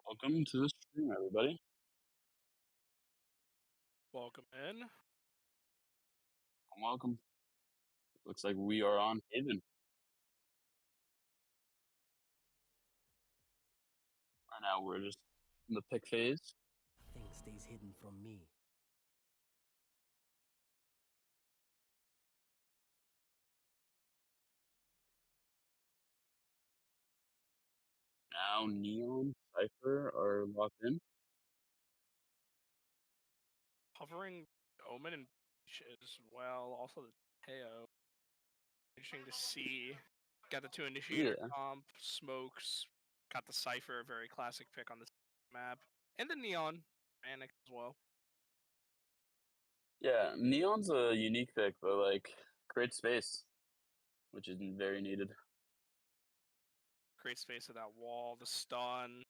Welcome to the stream, everybody. Welcome in. Welcome. Looks like we are on Haven right now. We're just in the pick phase. Thing stays hidden from me. Now Neon, Cypher are locked in. Hovering Omen and Beach as well. Also the Teo. Interesting to see. Got the two initiator Yeah, comp, smokes. Got the Cypher, a very classic pick on this map. And the Neon, Manic as well. yeah. Neon's a unique pick, but like great space, which is very needed. Great space of that wall, the stun.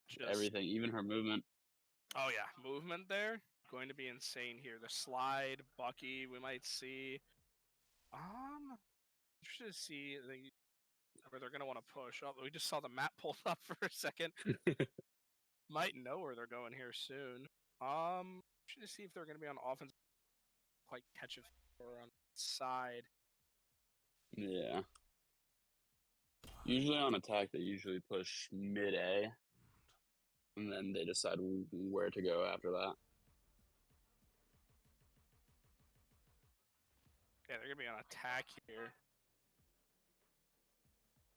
Just Everything, even her movement. oh yeah, movement there. Going to be insane here. The slide, Bucky, we might see. Interested to see where they're gonna want to push. Oh, we just saw the map pulled up for a second. Might know where they're going here soon. Should see if they're going to be on offense, quite catch it or on side. Yeah. Usually on attack, they usually push mid A, and then they decide where to go after that. Yeah, they're going to be on attack here.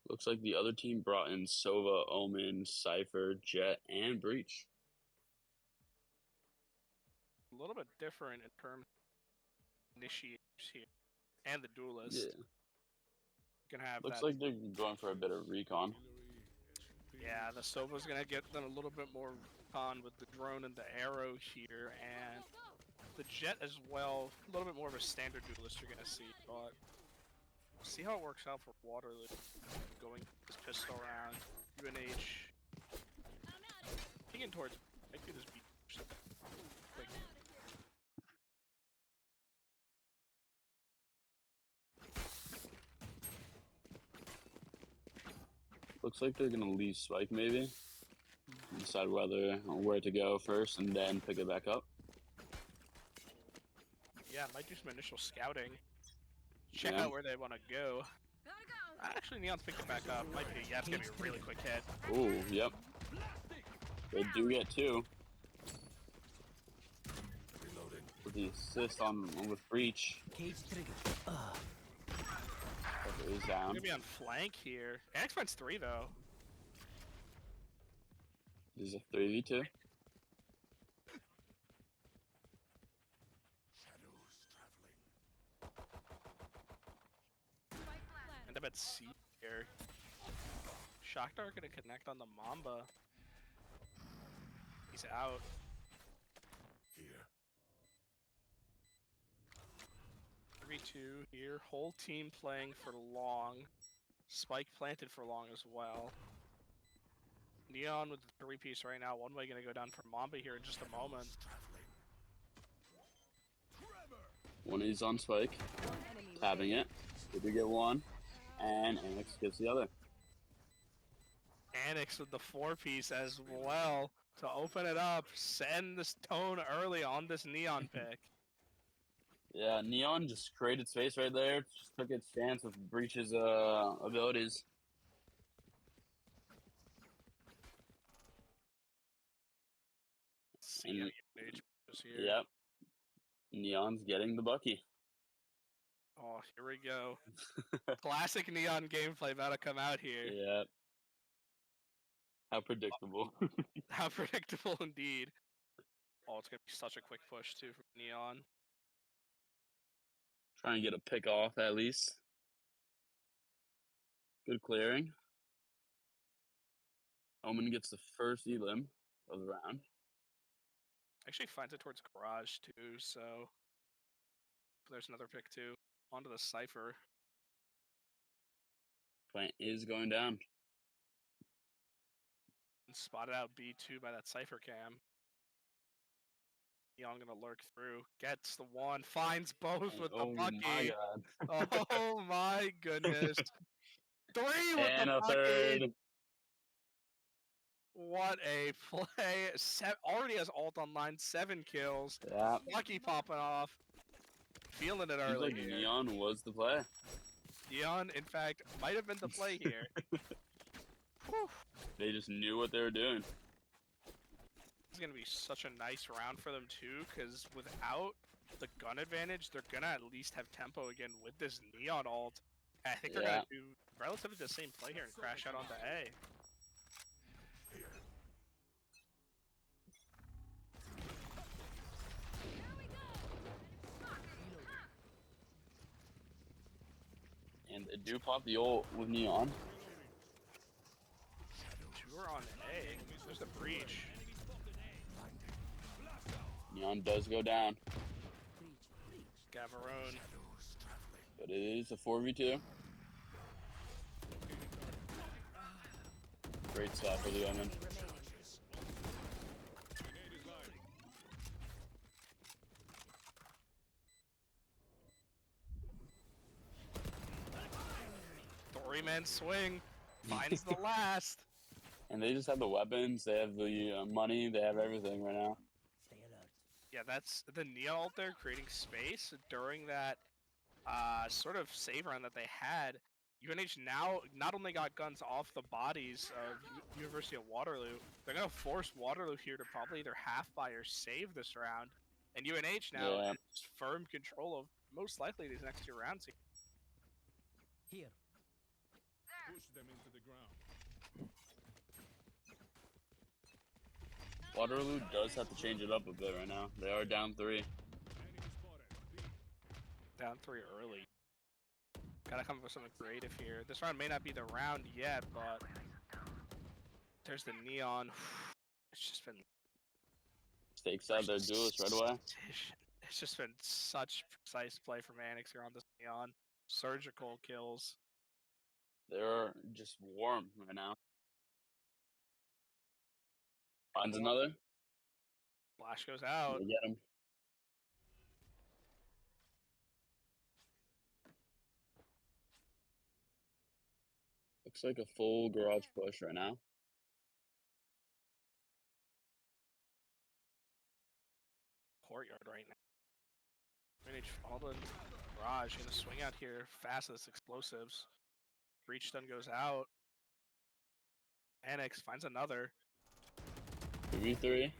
Looks like the other team brought in Sova, Omen, Cypher, Jet, and Breach. A little bit different in terms of initiators here and the duelist. Yeah. You can have Looks that. like they're going for a bit of recon. Yeah, the Sova's going to get them a little bit more recon with the drone and the arrow here, and the Jet as well. A little bit more of a standard duelist you're going to see, but see how it works out for Waterloo. Going this pistol round, UNH peeking towards. I could just be quick. Looks like they're gonna leave Spike maybe. Decide where to go first and then pick it back up. Yeah, might do some initial scouting. Check Yeah. out where they want to go. Actually, Neon's picked it back up. Might be. Yeah, it's gonna be a really quick hit. Oh, yep. They do get two. With the assist on with Breach. Cage trigger. Is down. Gonna be on flank here. Annex finds 3 though. There's a 3v2. End up at C here. Shockdart gonna connect on the Mamba. He's out. 3-2 here. Whole team playing for long. Spike planted for long as well. Neon with the 3-piece right now. One way gonna go down for Mamba here in just a moment. One is on Spike. Tapping it. Did we get one? And Annex gets the other. Annex with the 4-piece as well to open it up. Send this tone early on this Neon pick. Yeah, Neon just created space right there. Just took its chance with Breach's abilities. See And, H here. yep. Neon's getting the Bucky. Oh, here we go. Classic Neon gameplay about to come out here. Yep. How predictable. How predictable indeed. Oh, it's gonna be such a quick push too from Neon. Trying to get a pick off at least. Good clearing. Omen gets the first elim of the round. Actually finds it towards Garage too, so there's another pick too. Onto the Cypher. Plant is going down. And spotted out B2 by that Cypher cam. Neon gonna lurk through. Gets the one. Finds both with the Oh Bucky. my god. Oh my goodness. 3 with And the a Bucky. third. What a play. Already has ult online, 7 kills. Yeah. Lucky popping off. Feeling it Seems early like here. Neon was the play. Neon, in fact, might have been the play here. Whew. They just knew what they were doing. It's going to be such a nice round for them, too, because without the gun advantage, they're going to at least have tempo again with this Neon ult. I think they're going to do relatively the same play here and crash out onto A. And they do pop the ult with Neon. Two are on A. There's the breach. Neon does go down. Gavarone. But it is a 4v2. Great stop for the Omen. Three-man swing. Finds the last. And they just have the weapons, they have the money, they have everything right now. Stay alert. Yeah, that's the Neon ult there, creating space during that sort of save round that they had. UNH now not only got guns off the bodies of University of Waterloo, they're going to force Waterloo here to probably either half buy or save this round. And UNH now has firm control of most likely these next 2 rounds. Here. Push them into the ground. Waterloo does have to change it up a bit right now. They are down 3. Enemy spotted. B. Down 3 early. Gotta come up with something creative here. This round may not be the round yet, but there's the Neon. It's just been Stakes out their duelist right away. It's just been such precise play from Anix here on this Neon. Surgical kills. They're just warm right now. Finds another. Flash goes out. They get him. Looks like a full garage push right now. Courtyard right now. Manage Fallen. Raj gonna swing out here fast as explosives. Breach stun goes out. Annex finds another. 2v3.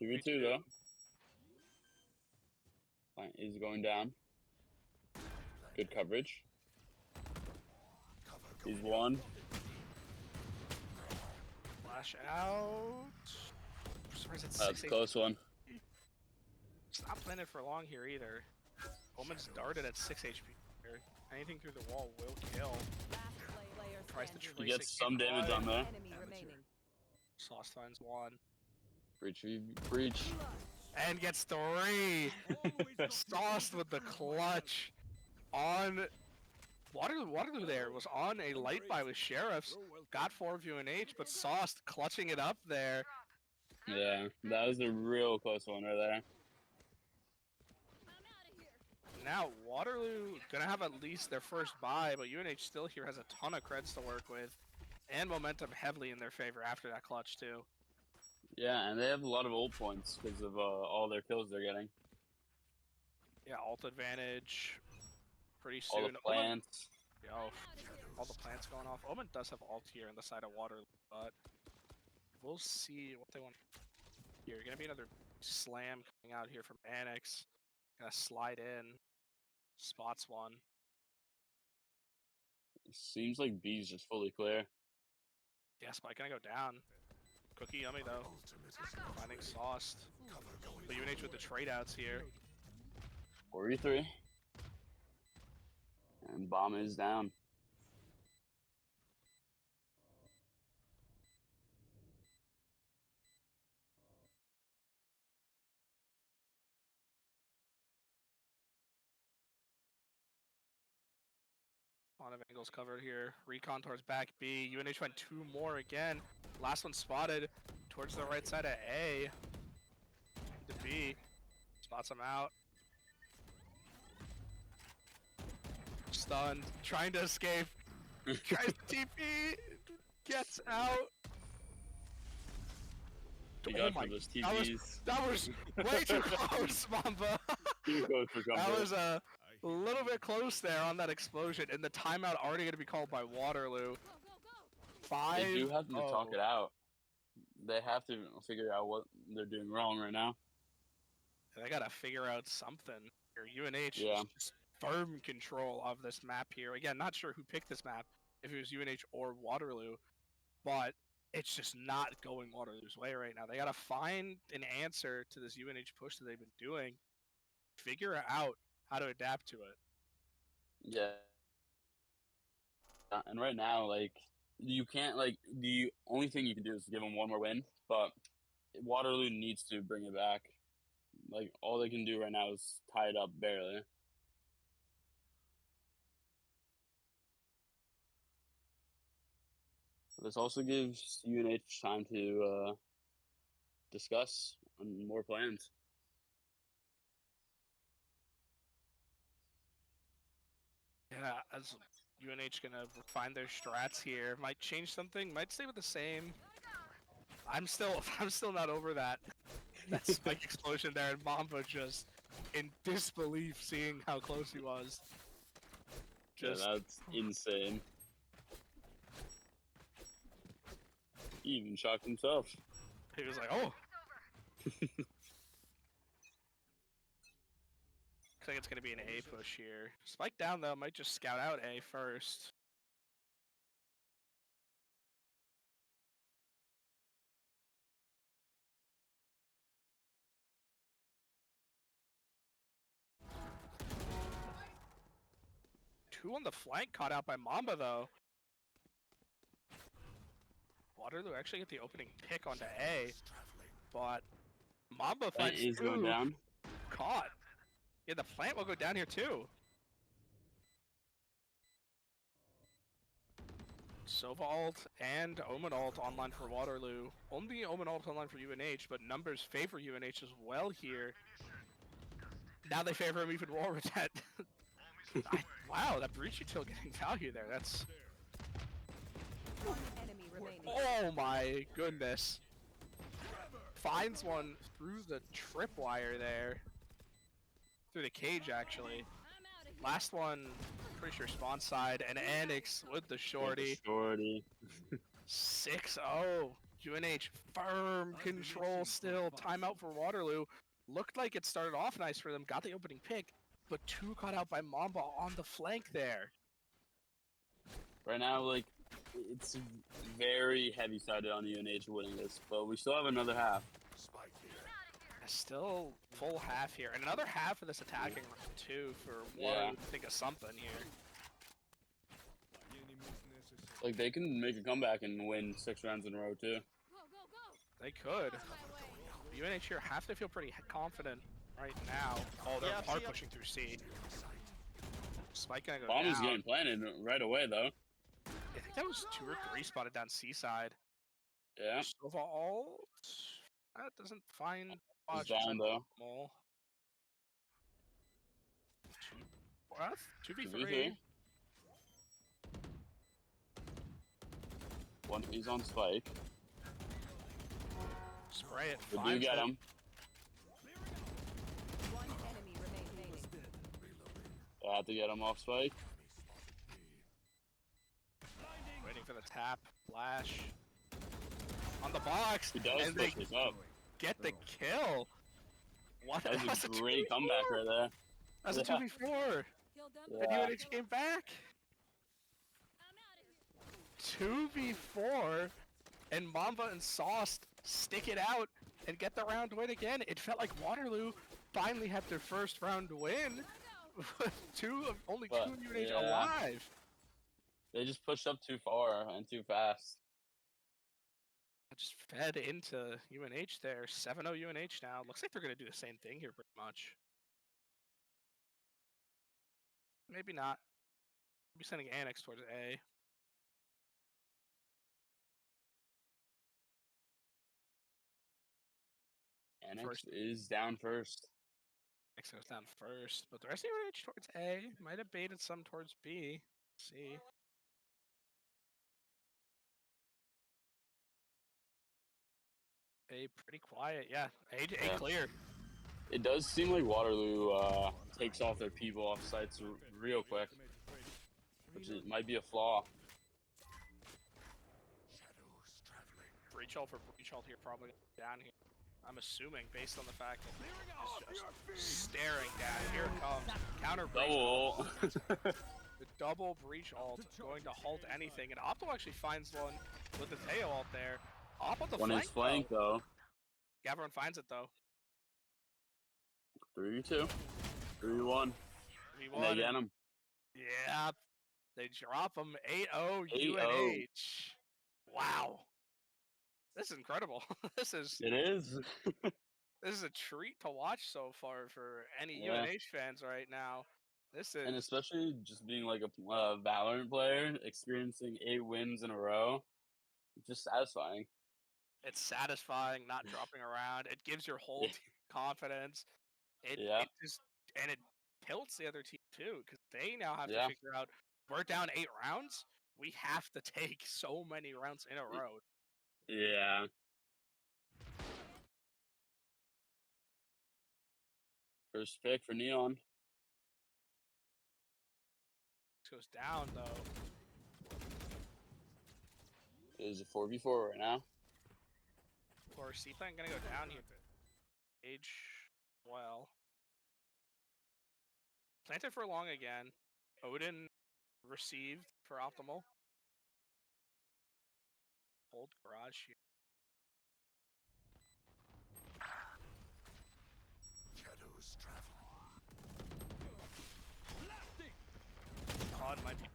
2v2 though. Fine, he's going down. Good coverage. He's one. Flash out. Surprised it's That's a 6 close one. It's not planted for long here either. Omen's darted at 6 HP here. Anything through the wall will kill. Tries to He trace gets it, some keep damage going. on there. Sauce finds 1. Breach. And gets 3. Sauce with the clutch on Waterloo there was on a light buy with Sheriffs. Got 4 of UNH, but Sauce clutching it up there. Yeah, that was a real close one right there. Now Waterloo gonna have at least their first buy, but UNH still here has a ton of creds to work with. And momentum heavily in their favor after that clutch too. Yeah, and they have a lot of ult points because of all their kills they're getting. Yeah, ult advantage. Pretty All soon. the plants. All the plants going off. Omen does have ult here on the side of Waterloo, but we'll see what they want. Here, gonna be another slam coming out here from Annex. Gonna slide in. Spots one. Seems like B's just fully clear. Yeah, Spike gonna go down. Cookie yummy though. Finding Sauced. But UNH with the trade outs here. 43. And bomb is down. A lot of angles covered here. Recon towards back B. UNH went 2 more again. Last one spotted towards the right side of A. To B. Spots him out. Stunned. Trying to escape. Tries to TP. Gets out. You Oh got my, for those that was TVs. that was way too close, Mamba. Too close for That comfort. was a little bit close there on that explosion, and the timeout already going to be called by Waterloo. They do have to talk 5-0. it out. They have to figure out what they're doing wrong right now. They gotta figure out something. Here, UNH Yeah. is just firm control of this map here. Again, not sure who picked this map, if it was UNH or Waterloo, but it's just not going Waterloo's way right now. They gotta find an answer to this UNH push that they've been doing, figure out how to adapt to it. Yeah. And right now, like, you can't, like, the only thing you can do is give them one more win, but Waterloo needs to bring it back. Like, all they can do right now is tie it up barely. This also gives UNH time to discuss on more plans. Yeah, as UNH gonna refine their strats here. Might change something, might stay with the same. I'm still not over that spike explosion there, and Mamba just in disbelief seeing how close he was. Just Yeah, that's insane. He even shocked himself. he was like, oh. Looks like it's gonna be an A push here. Spike down though, might just scout out A first. Two on the flank caught out by Mamba though. Waterloo actually get the opening pick onto A, but Mamba Plant finds is going two down. caught. Yeah, the plant will go down here too. Sova ult and Omen ult online for Waterloo. Only Omen ult online for UNH, but numbers favor UNH as well here. Now they favor him even more with that. Wow, that breach util getting value there. That's. One enemy remaining. Oh my goodness. Finds one through the tripwire there. Through the cage, actually. Last one, pretty sure spawn side, and Anix with the shorty. Shorty. 6-0. UNH firm control still. Timeout for Waterloo. Looked like it started off nice for them. Got the opening pick, but two caught out by Mamba on the flank there. Right now, like, it's very heavy-sided on UNH winning this, but we still have another half. Still full half here, and another half of this attacking round too for Waterloo to think of something here. Any moves necessary. Like, they can make a comeback and win 6 rounds in a row, too. They could. UNH here have to feel pretty confident right now. Oh, they're hard pushing through C. Spike gonna go Bomb is down. getting planted right away, though. I think that was 2 or 3 spotted down C side. Yeah. Overall, that doesn't find much. down, though. 2v3. 2v3. One, he's on spike. Spray it. We do finds get it. him. One enemy remaining. I have to get him off spike. Waiting for the tap. Flash. On the box. He does and push they this up. get the kill. What? That's a great comeback right there. That's a Yeah. 2v4. And Yeah. UNH came back. 2v4. And Mamba and Sauce stick it out and get the round win again. It felt like Waterloo finally had their first round win. With only But, two of UNH yeah. alive. They just pushed up too far and too fast. I just fed into UNH there. 7-0 UNH now. Looks like they're going to do the same thing here pretty much. Maybe not. Maybe sending Annex towards A. Annex First. is down first. Annex goes down first. But the rest of UNH towards A. Might have baited some towards B. Let's see. A pretty quiet, yeah. A Yeah. clear. It does seem like Waterloo takes off their people off sites real quick, which might be a flaw. Breach ult for breach ult here, probably down here. I'm assuming based on the fact that he's just staring down. Here it comes. Counter breach ult. Double. The double breach ult going to halt anything, and Opto actually finds one with the Teo ult there. Op on the One is flank flank though. Gavron finds it though. 3-2. 3-1. We And they won. get him. Yeah, they drop him 8-0 8-0. UNH. Wow. This is incredible. This is It is. a treat to watch so far for any Yeah. UNH fans right now. This is And especially just being like a Valorant player, experiencing 8 wins in a row, it's just satisfying. it's satisfying not dropping around. It gives your whole Yeah. team confidence. It Yeah. it just and it tilts the other team too because they now have to Yeah. figure out we're down 8 rounds. We have to take so many rounds in a row. Yeah. First pick for Neon. This goes down though. It is a 4v4 right now. Or C-Plan gonna go down here. Age well. Planted for long again. Odin received for optimal. Hold garage here. Shadows travel. Pod might be.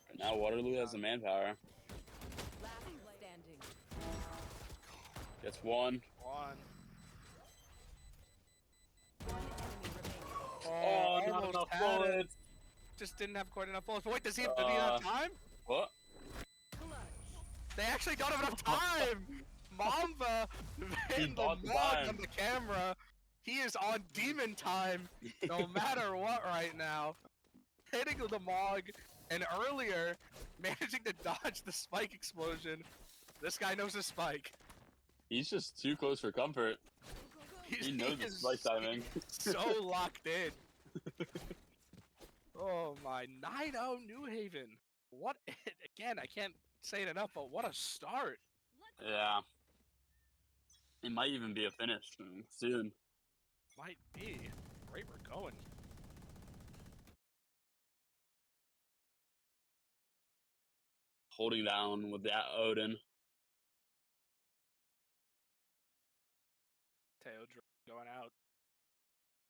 Right now Waterloo has the manpower. Last standing. Gets one. One. One enemy remaining. Oh, not almost enough had it. bullets. Just didn't have quite enough bullets. But wait, does he have enough time? What? They actually don't have enough time! Mamba in the bought the mug time. on the camera. He is on demon time no matter what right now. Hitting the Mog and earlier managing to dodge the spike explosion. This guy knows his spike. He's just too close for comfort. He knows the spike timing. So locked in. Oh my, 9-0 New Haven. What, again, I can't say it enough, but what a start. Yeah. It might even be a finish soon. Might be. Great, we're going. Holding down with that Odin. Teo going out.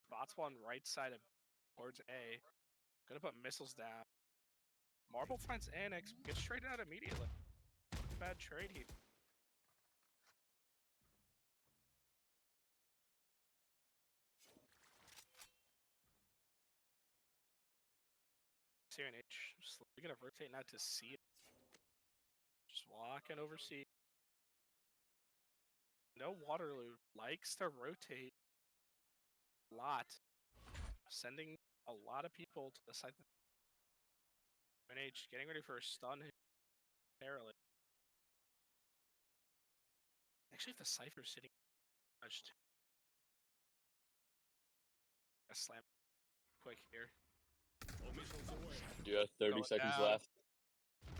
Bot spawn right side of towards A. Gonna put missiles down. Marble finds Annex, gets traded out immediately. Bad trade here. CNH, slowly gonna rotate now to C. Just walking over C. No, Waterloo likes to rotate a lot, sending a lot of people to the side. NH getting ready for a stun hit. Barely. Actually, if the Cypher's sitting touched, a slam quick here. All missiles away. You have 30 Going seconds down. left.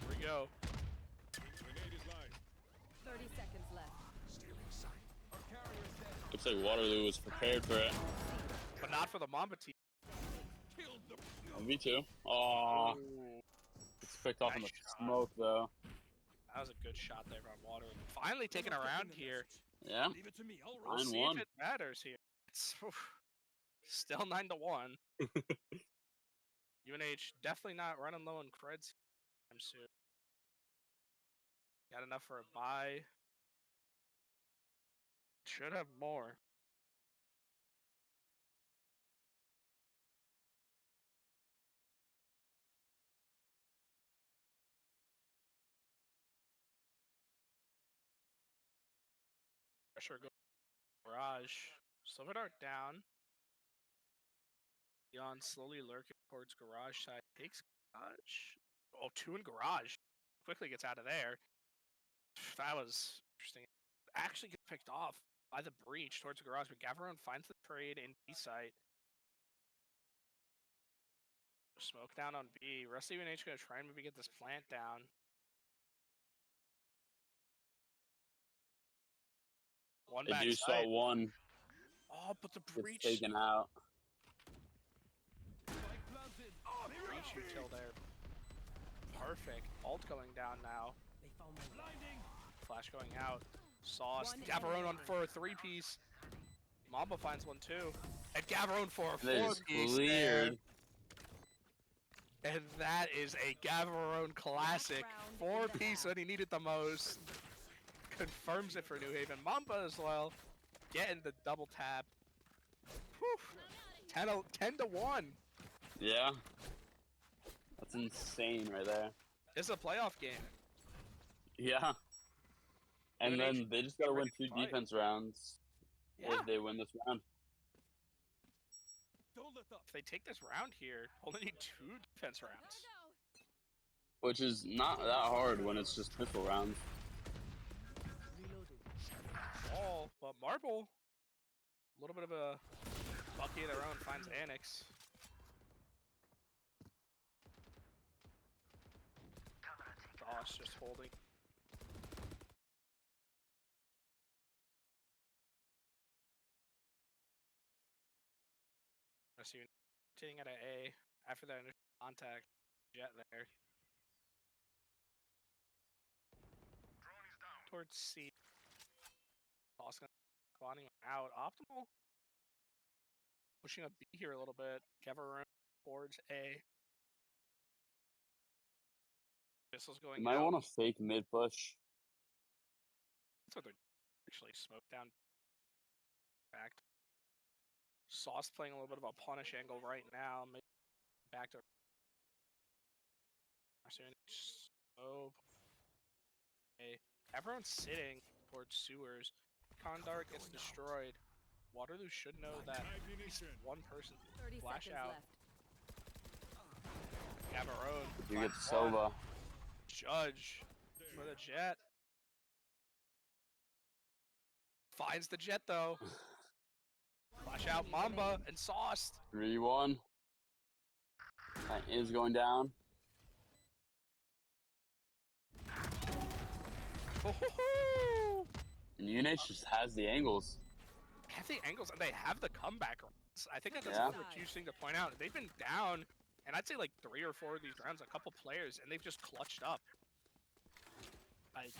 Here we go. Grenade is live. 30 seconds left. Stealing sight. Our carrier is dead. Looks like Waterloo was prepared for it. But not for the Mamba team. Killed the. 1v2. Aw. Ooh, It's picked off in the Nice shot. smoke though. that was a good shot there from Waterloo. Finally taking a round here. Yeah. Leave it to me. I'll We'll roll. see 9-1. if it matters here. It's still 9-1. UNH definitely not running low on creds anytime soon. Got enough for a buy. Should have more. Pressure go garage. Silver Dart down. Leon slowly lurking towards garage side. Takes garage. Oh, 2 in garage. quickly gets out of there. That was interesting. Actually gets picked off by the breach towards the garage, but Gavrone finds the trade in B site. Smoke down on B. Rest of UNH gonna try and maybe get this plant down. One They back do saw site. one Oh, but the gets breach. taken out. Spike planted. Breach util there. Perfect. Ult going down now. They found my Blinding. Flash going out. Sauce. One Gavrone enemy on for a 3-piece. Mamba finds one too. And Gavrone for a That is 4-piece. cleared. And that is a Gavrone classic. Last round in the 4-piece half. when he needed the most. Confirms it for New Haven. Mamba as well. Getting the double tap. Whew. 10 to 1. Yeah. That's insane right there. It's a playoff game. Yeah. And UNH then they just gotta win ready to 2 fight. defense rounds Yeah. if they win this round. Don't let up. If they take this round here, only need 2 defense rounds. Which is not that hard when it's just pistol rounds. reloading. Oh, but Marble, a little bit of a bucky of their own, finds Annex. Gosh, just holding. I see you sitting at an A after that initial contact. Jet there. Towards C. Oscar spawning out. Optimal. Pushing up B here a little bit. Gavrone towards A. Missiles You going might out. want to fake mid push. That's what they're actually smoked down. Back. Sauce playing a little bit of a punish angle right now. Maybe back to. Oh. Okay. Everyone's sitting towards sewers. Condor gets destroyed. Waterloo should know that at least Ignition. one person 30 flash seconds out. left. Gavrone. You get finds one. Sova. Judge for the Jet. Finds the Jet though. Flash out Mamba and Sauced. 3-1. That is going down. Oh, And UNH just has the angles. have the angles and they have the comeback runs. I think that's Yeah. another huge thing to point out. They've been down, and I'd say like 3 or 4 of these rounds, a couple players, and they've just clutched up. Like,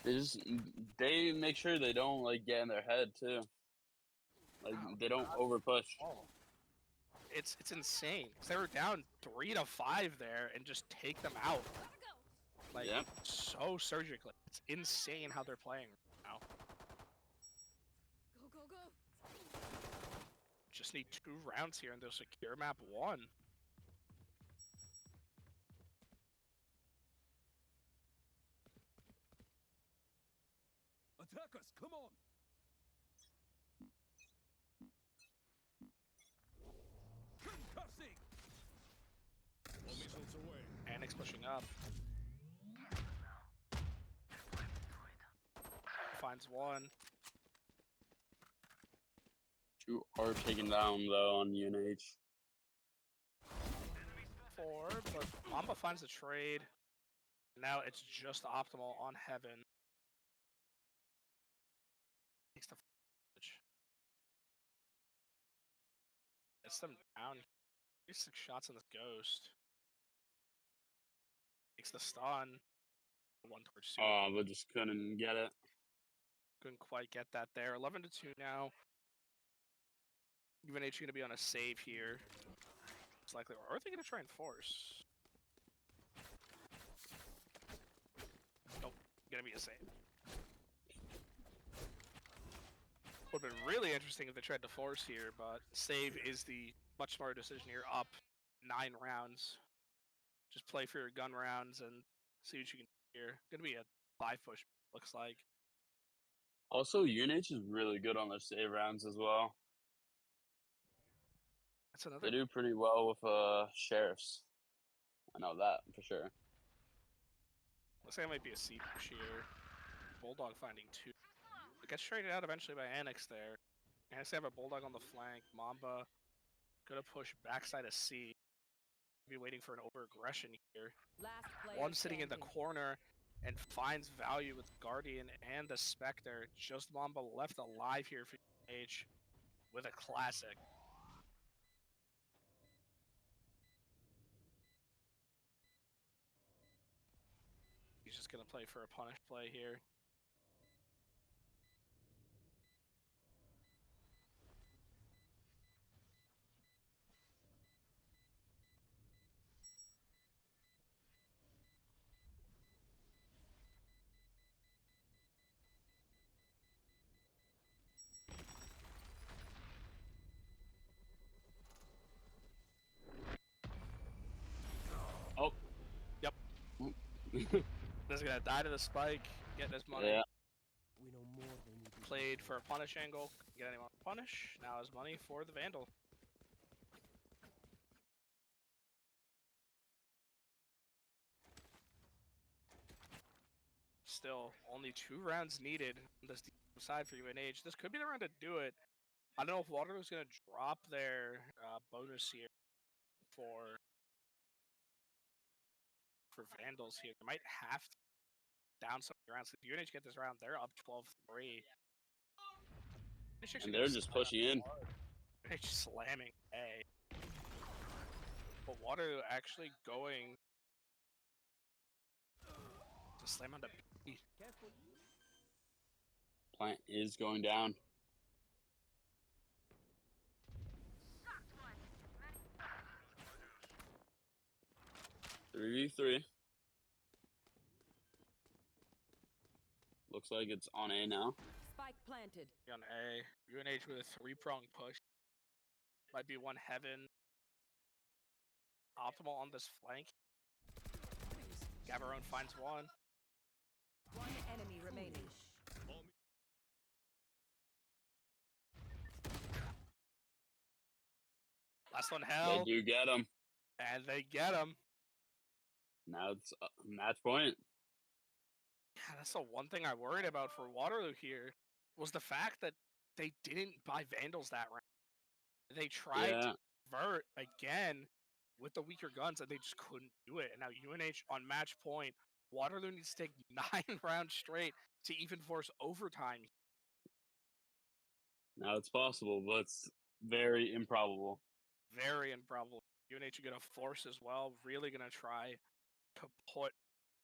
They make sure they don't like get in their head too. Like they don't over push. oh, it's insane. 'Cause they were down 3 to 5 there, and just take them out. Like Yep. so surgically. It's insane how they're playing right now. Go, go, go. Just need 2 rounds here, and they'll secure map 1. Attack us. Come on. Concussing. All missiles away. Annex pushing up. Finds one. 2 are taken down though on UNH. 4, but Mamba finds the trade. Now it's just optimal on Heaven. Takes the footage. Gets them down. 36 shots on this ghost. Takes the stun. 1 towards 2. Oh, but just couldn't get it. Couldn't quite get that there. 11 to 2 now. UNH gonna be on a save here. It's likely, or are they gonna try and force? Nope, gonna be a save. Would have been really interesting if they tried to force here, but save is the much smarter decision here. Up 9 rounds. Just play for your gun rounds and see what you can do here. Gonna be a 5 push, looks like. Also, UNH is really good on their save rounds as well. That's another. They do pretty well with sheriffs. I know that for sure. Looks like it might be a C push here. Bulldog finding 2. It gets traded out eventually by Annex there. Annex have a Bulldog on the flank. Mamba gonna push backside of C. Be waiting for an over-aggression here. Last player One sitting in the standing. corner and finds value with Guardian and the Spectre. Just Mamba left alive here for H with a classic. He's just gonna play for a punish play here. Oh. Yep. This is gonna die to the spike, getting his money. Yeah. We know more than we do. Played for a punish angle, couldn't get anyone to punish. Now his money for the Vandal. Still, only 2 rounds needed on this side for UNH. This could be the round to do it. I don't know if Waterloo's gonna drop their bonus here for Vandals here. They might have to down some rounds. If UNH get this round, they're up 12-3. And they're just pushing in. They're just slamming A. But Waterloo actually going to slam onto B. Careful. Plant is going down. Three v 3. Looks like it's on A now. Spike planted. On A. UNH with a 3-prong push. Might be one heaven. Optimal on this flank. Gavarone finds one. One enemy remaining. Last one They held. do get him. And they get him. Now it's match point. Yeah, that's the one thing I worried about for Waterloo here was the fact that they didn't buy Vandals that round. They tried Yeah. to convert again with the weaker guns and they just couldn't do it. And now UNH on match point. Waterloo needs to take 9 rounds straight to even force overtime. Now it's possible, but it's very improbable. Very improbable. UNH are going to force as well. Really going to try to put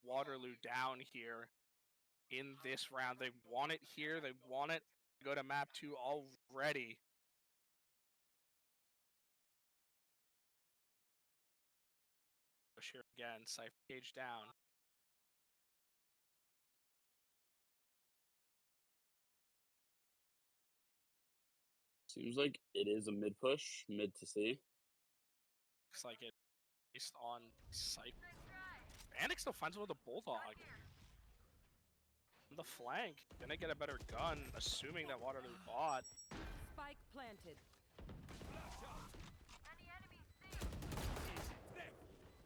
Waterloo down here in this round. They want it here. They want it to go to map 2 already. Push here again. Cypher Cage down. Seems like it is a mid push, mid to C. Looks like it based on Cypher. Annex still finds one with a Bulldog. On the flank. Gonna get a better gun, assuming that Waterloo bought. Spike planted.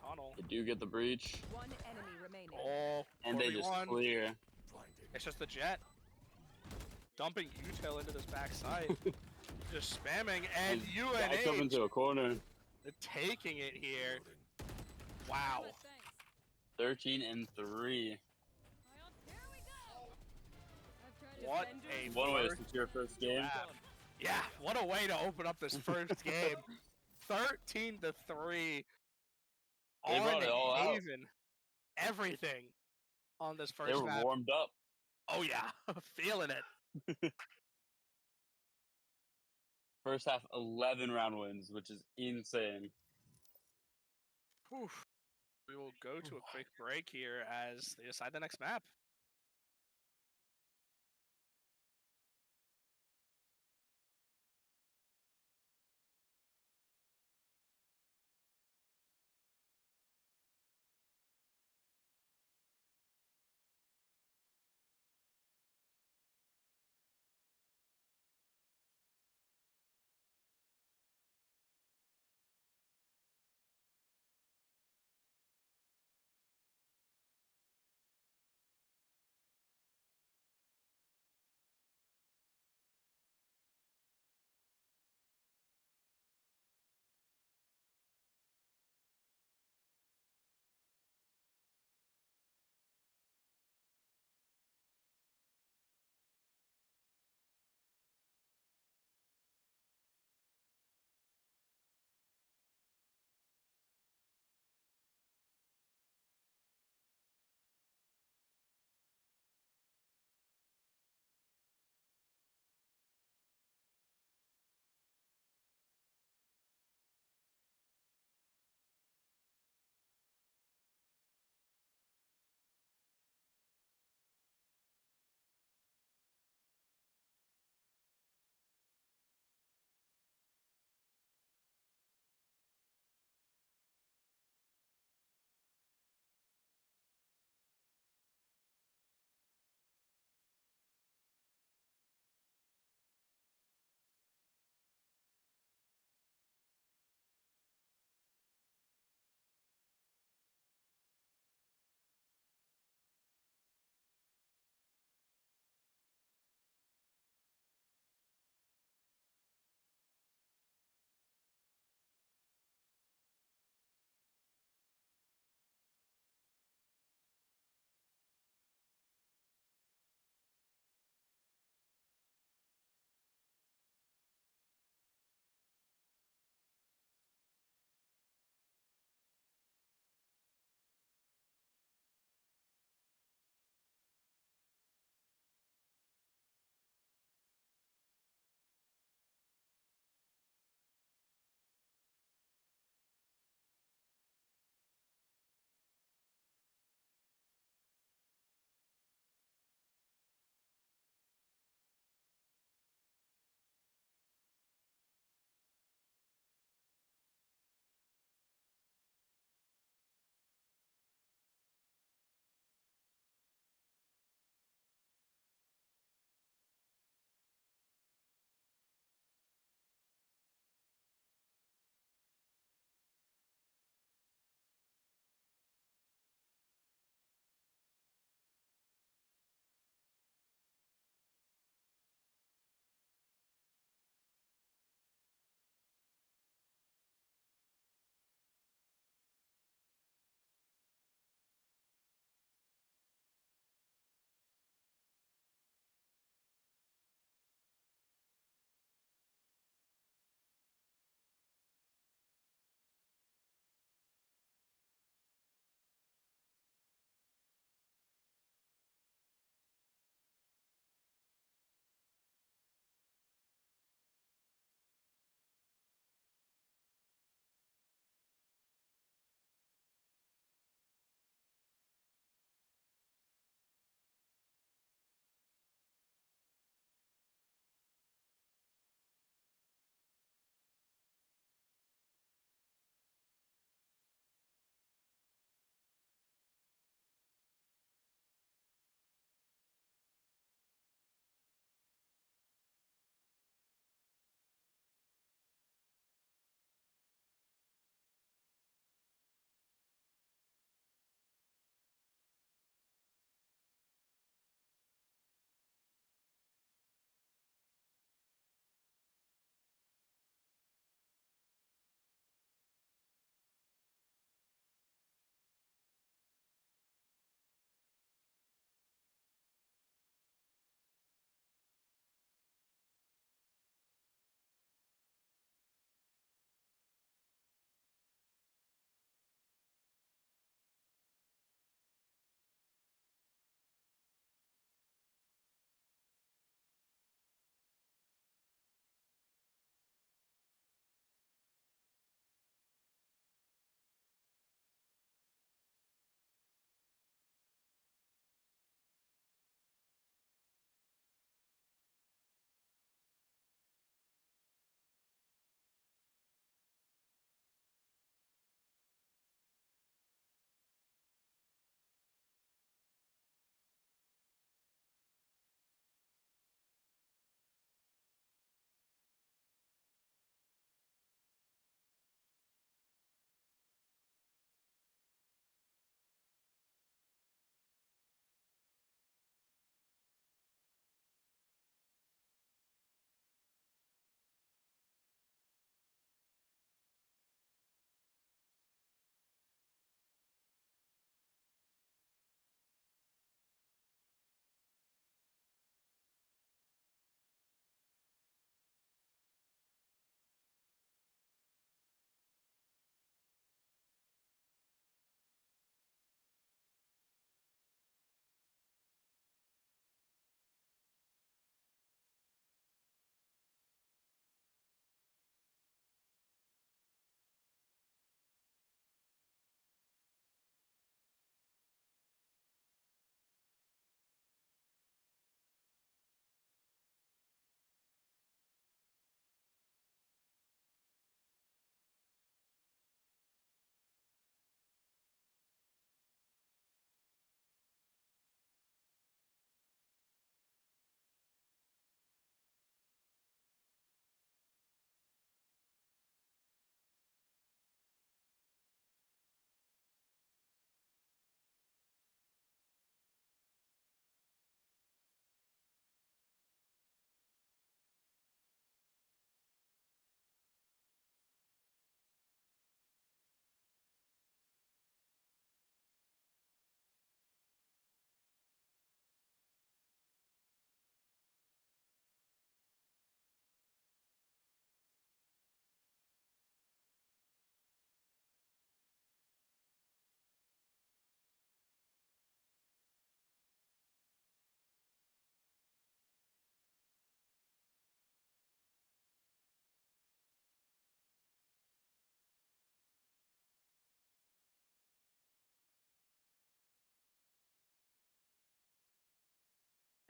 Tunnel. They do get the breach. One enemy remaining. Oh, And they just 4v1. clear. It's just the jet. Dumping Util into this backside. Just spamming, and Back up UNH into a corner. taking it here. Wow. 13 and 3. What a One way to first secure first game. lap. Yeah, what a way to open up this first game. 13-3. They brought it all out. Haven. Everything on this They first were map. warmed up. Oh yeah, feeling it. First half, 11 round wins, which is insane. Whew. We will go to a quick break here as they decide the next map.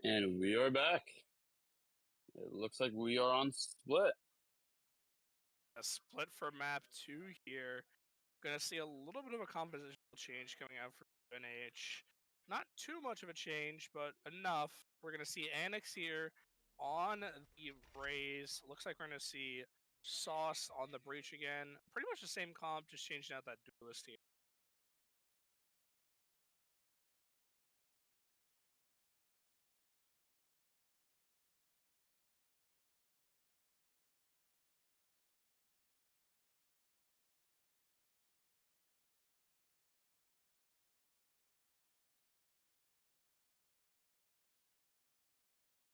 And we are back. It looks like we are on split. A split for map 2 here. Gonna see a little bit of a compositional change coming out for UNH. Not too much of a change, but enough. We're gonna see Annex here on the Raze. Looks like we're gonna see Sauce on the Breach again. Pretty much the same comp, just changing out that duelist here.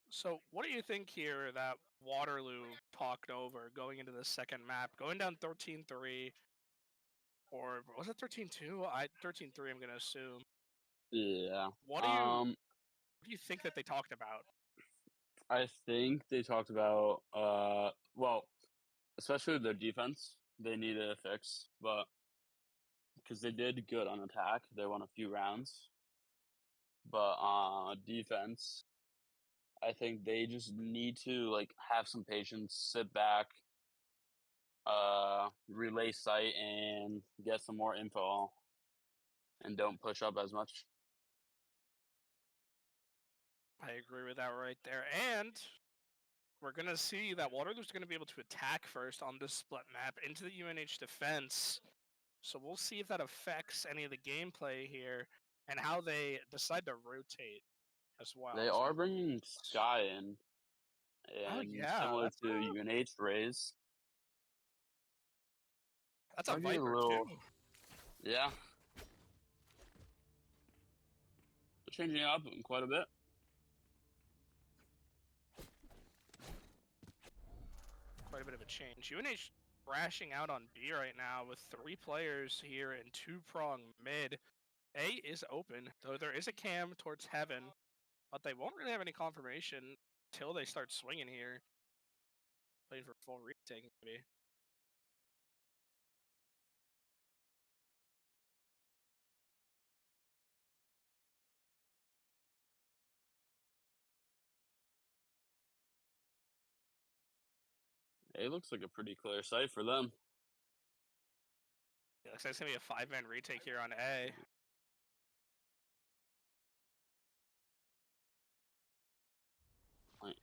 So, what do you think here that Waterloo talked over going into the second map, going down 13-3, or was it 13-2? 13-3, I'm gonna assume. Yeah. What do you think that they talked about? I think they talked about well, especially their defense. They needed a fix, but because they did good on attack, they won a few rounds. But defense, I think they just need to have some patience, sit back, relay sight, and get some more info, and don't push up as much. I agree with that right there. And we're going to see that Waterloo's going to be able to attack first on this split map into the UNH defense. So we'll see if that affects any of the gameplay here and how they decide to rotate as well. They So, are bringing Sky in, oh, and yeah. similar to UNH Rays. That's a I'll give it a Viper, little, too. yeah. They're changing it up quite a bit. Quite a bit of a change. UNH crashing out on B right now with 3 players here in 2-prong mid. A is open, though there is a cam towards Heaven, but they won't really have any confirmation until they start swinging here. Playing for full retake, maybe. It looks like a pretty clear sight for them. It looks like it's going to be a 5-man retake here on A.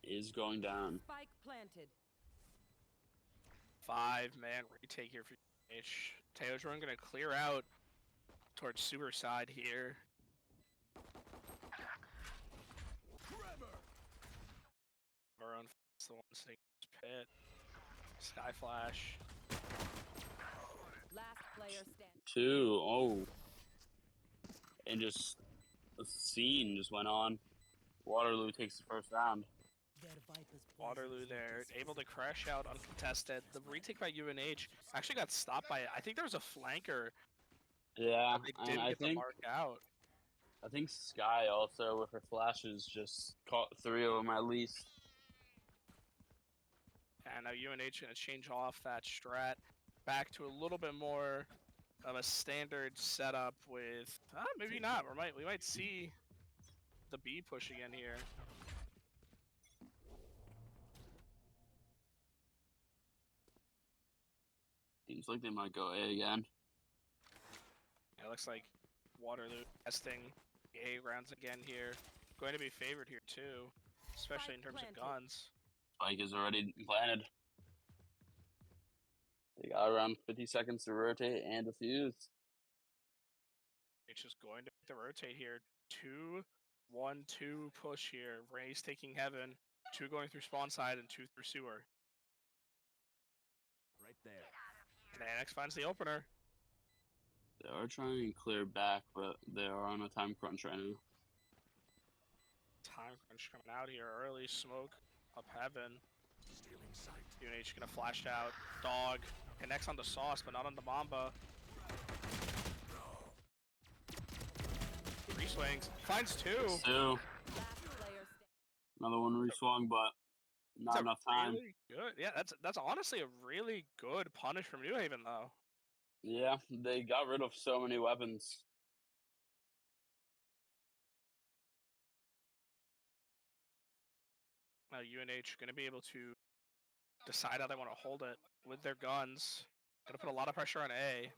Is going down. Spike planted. 5-man retake here for H. Teodron going to clear out towards sewer side here. Varone is the one sitting in his pit. Sky Flash. Last player standing. 2. Oh. And just a scene just went on. Waterloo takes the first round. Their Viper's Waterloo poison there, is able to crash out uncontested. The retake by UNH actually got stopped by, I think there was a flanker. Yeah, They and didn't get the mark out. I think Sky also with her flashes just caught 3 of them at least. And now UNH going to change off that strat back to a little bit more of a standard setup with, maybe not. We might see the B push again here. Seems like they might go A again. It looks like Waterloo testing the A rounds again here. Going to be favored here too, especially in terms of guns. Spike is already planted. They got around 50 seconds to rotate and defuse. It's just going to rotate here. 2-1-2 push here. Raze taking Heaven. 2 going through spawn side and 2 through sewer. right there. And Annex finds the opener. They are trying to clear back, but they are on a time crunch right now. Time crunch coming out here early. Smoke up Heaven. UNH gonna flash out. Dog connects on the Sauce, but not on the Mamba. 3 swings. Finds 2. 2. Last player standing. Another one reswung, but not enough time. Really good. Yeah, that's honestly a really good punish from New Haven though. Yeah, they got rid of so many weapons. Now UNH going to be able to decide how they want to hold it with their guns. Going to put a lot of pressure on A.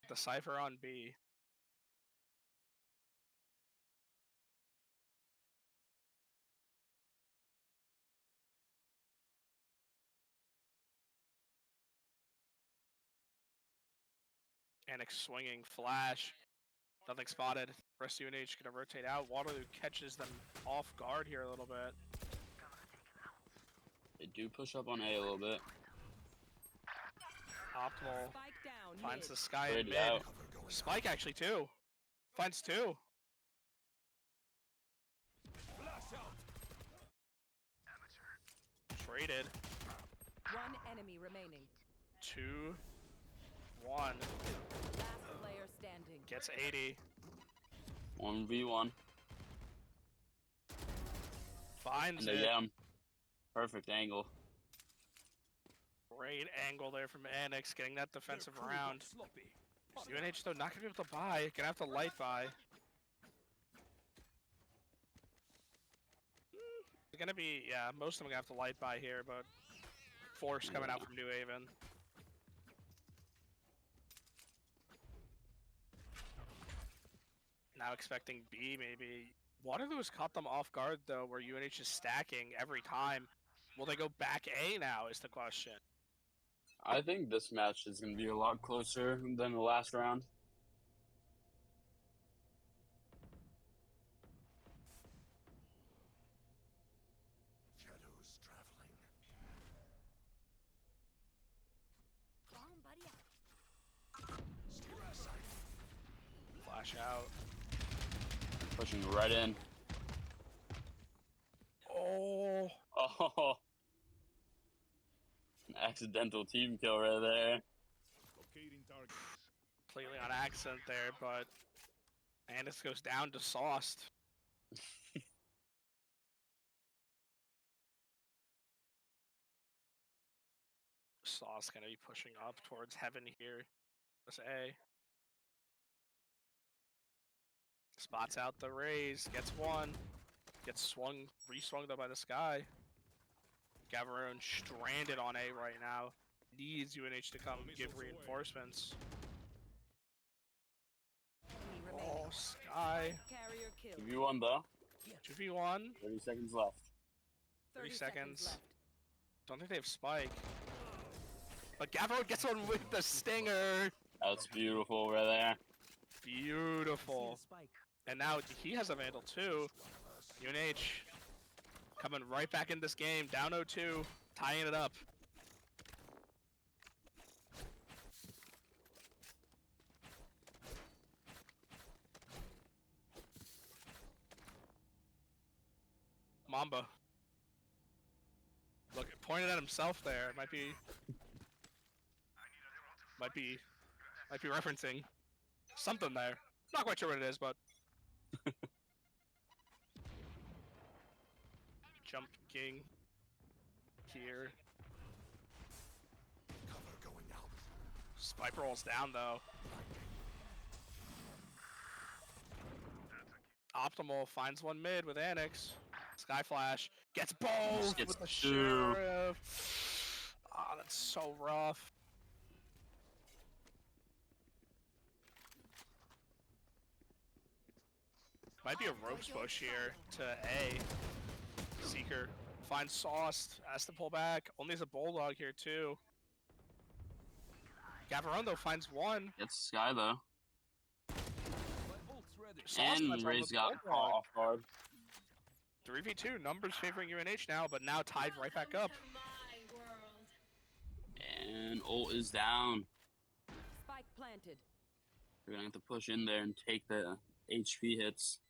The Cypher on B. Annex swinging, flash. Nothing spotted. Rest UNH going to rotate out. Waterloo catches them off guard here a little bit. They do push up on A a little bit. Optimal Spike down. finds Mid. the sky in Traded mid. out. Spike actually too. Finds two. Traded. One enemy remaining. 2-1. Last player standing. Gets 80. 1v1. Finds And they it. get him. Perfect angle. Great angle there from Annex, getting that defensive Their crew round. got sloppy. UNH though not gonna be able to buy. Gonna have to light buy. It's gonna be, yeah, most of them gonna have to light buy here, but Force coming out from New Haven. Now expecting B maybe. Waterloo has caught them off guard though, where UNH is stacking every time. Will they go back A now is the question. I think this match is going to be a lot closer than the last round. Shadows traveling. Flash out. Pushing right in. Oh, Oh. An accidental team kill right there. Locating targets. completely on accident there, but Andis goes down to Sauced. Sauce gonna be pushing up towards heaven here. Press A. Spots out the raise, gets one. Gets swung, re-swung though by the sky. Gavarone stranded on A right now. Needs UNH to come give reinforcements. Enemy remaining. Oh, Sky. Carrier kill. 2v1 though. 2v1. 30 seconds left. 30 seconds seconds. left. Don't think they have Spike. But Gavarone gets one with the Stinger. That's beautiful right there. Beautiful. Spike. And now he has a Vandal too. UNH coming right back in this game, down 0-2, tying it up. Mamba. Look, pointed at himself there. Might be referencing something there. Not quite sure what it is, but Jump King here. Cover going out. Spike rolls down though. Optimal finds one mid with Annex. Sky Flash gets both Just gets with the two. Sheriff. Ah, that's so rough. Might be a ropes push here to A. Seeker finds Sauced, has to pull back. Only has a Bulldog here too. Gavarone though finds one. Gets Sky though. My ult's ready. Sauced And finds one Ray's with got Bulldog. caught off guard. 3v2, numbers favoring UNH now, but now tied right back up. And ult is down. Spike planted. We're gonna have to push in there and take the HP hits.